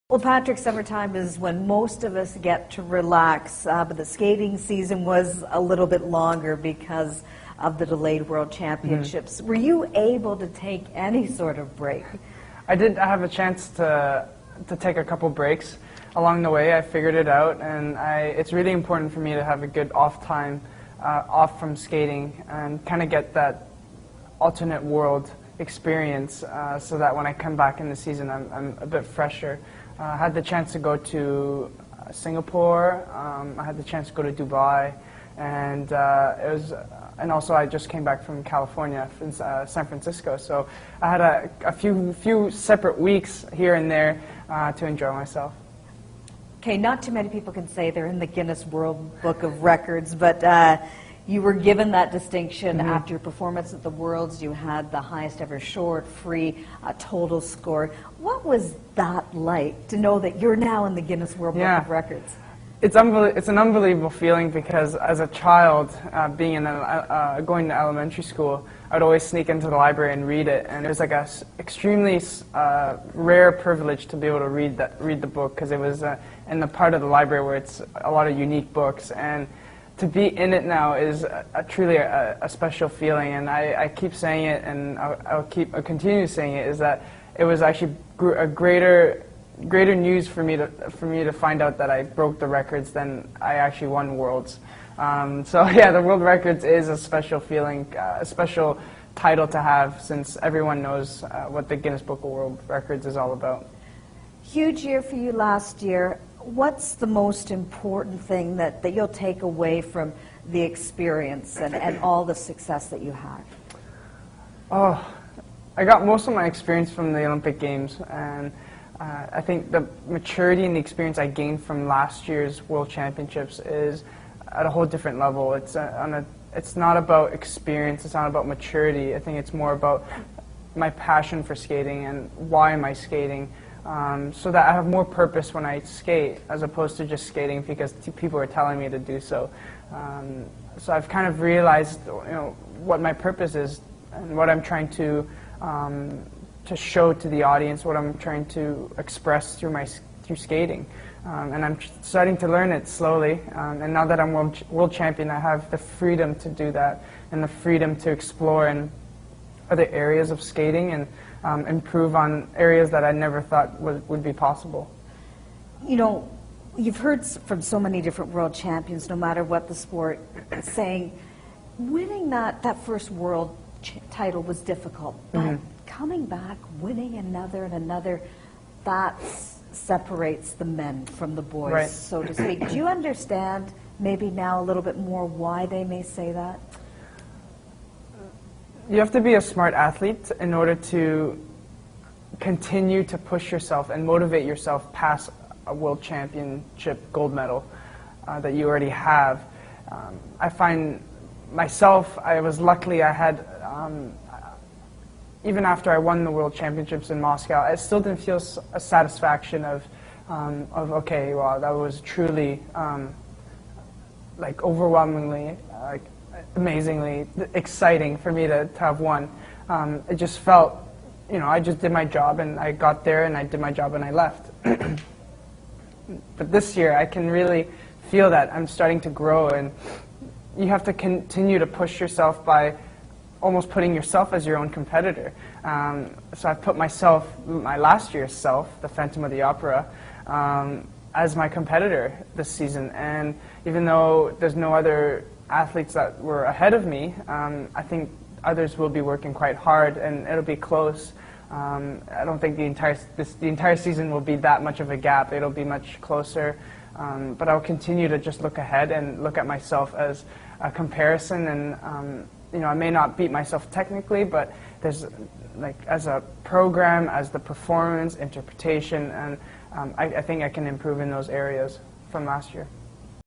Well, Patrick, summertime is when most of us get to relax, but the skating season was a little bit longer because of the delayed World Championships. Were you able to take any sort of break? I did have a chance to take a couple breaks along the way. I figured it out, and it's really important for me to have a good off time, off from skating, and kind of get that alternate world experience so that when I come back in the season, I'm a bit fresher. I had the chance to go to Singapore. I had the chance to go to Dubai, and and also I just came back from California, from San Francisco. So I had a few separate weeks here and there to enjoy myself. Okay, not too many people can say they're in the Guinness World Book of Records, but you were given that distinction after your performance at the Worlds. You had the highest ever short, free, total score. What was that like to know that you're now in the Guinness World Book of Records? It's an unbelievable feeling because as a child, going to elementary school, I'd always sneak into the library and read it, and it was like a extremely rare privilege to be able to read the book because it was in the part of the library where it's a lot of unique books, and to be in it now is truly a special feeling. And I keep saying it, and I'll continue saying it, is that it was actually a greater news for me to find out that I broke the records than I actually won Worlds. So yeah, the World Records is a special feeling, a special title to have, since everyone knows what the Guinness Book of World Records is all about. Huge year for you last year. What's the most important thing that you'll take away from the experience and all the success that you had? Oh, I got most of my experience from the Olympic Games, and I think the maturity and the experience I gained from last year's World Championships is at a whole different level. It's not about experience, it's not about maturity. I think it's more about my passion for skating and why am I skating, so that I have more purpose when I skate as opposed to just skating because people are telling me to do so. So I've kind of realized, what my purpose is and what I'm trying to show to the audience, what I'm trying to express through skating. And I'm starting to learn it slowly. And now that I'm world champion, I have the freedom to do that and the freedom to explore in other areas of skating and improve on areas that I never thought would be possible. You've heard from so many different world champions, no matter what the sport, saying winning that first world title was difficult, but coming back, winning another and another, that separates the men from the boys, so to speak. Do you understand maybe now a little bit more why they may say that? You have to be a smart athlete in order to continue to push yourself and motivate yourself past a world championship gold medal that you already have. I find myself, I was lucky I had, even after I won the World Championships in Moscow, I still didn't feel a satisfaction of okay, wow, that was truly, overwhelmingly, amazingly exciting for me to have won. It just felt, I just did my job and I got there and I did my job and I left. But this year I can really feel that I'm starting to grow, and you have to continue to push yourself by almost putting yourself as your own competitor. So I've put myself, my last year's self, the Phantom of the Opera, as my competitor this season. And even though there's no other athletes that were ahead of me, I think others will be working quite hard and it'll be close. I don't think the entire season will be that much of a gap. It'll be much closer. But I'll continue to just look ahead and look at myself as a comparison, and I may not beat myself technically, but there's as a program, as the performance, interpretation, and I think I can improve in those areas from last year.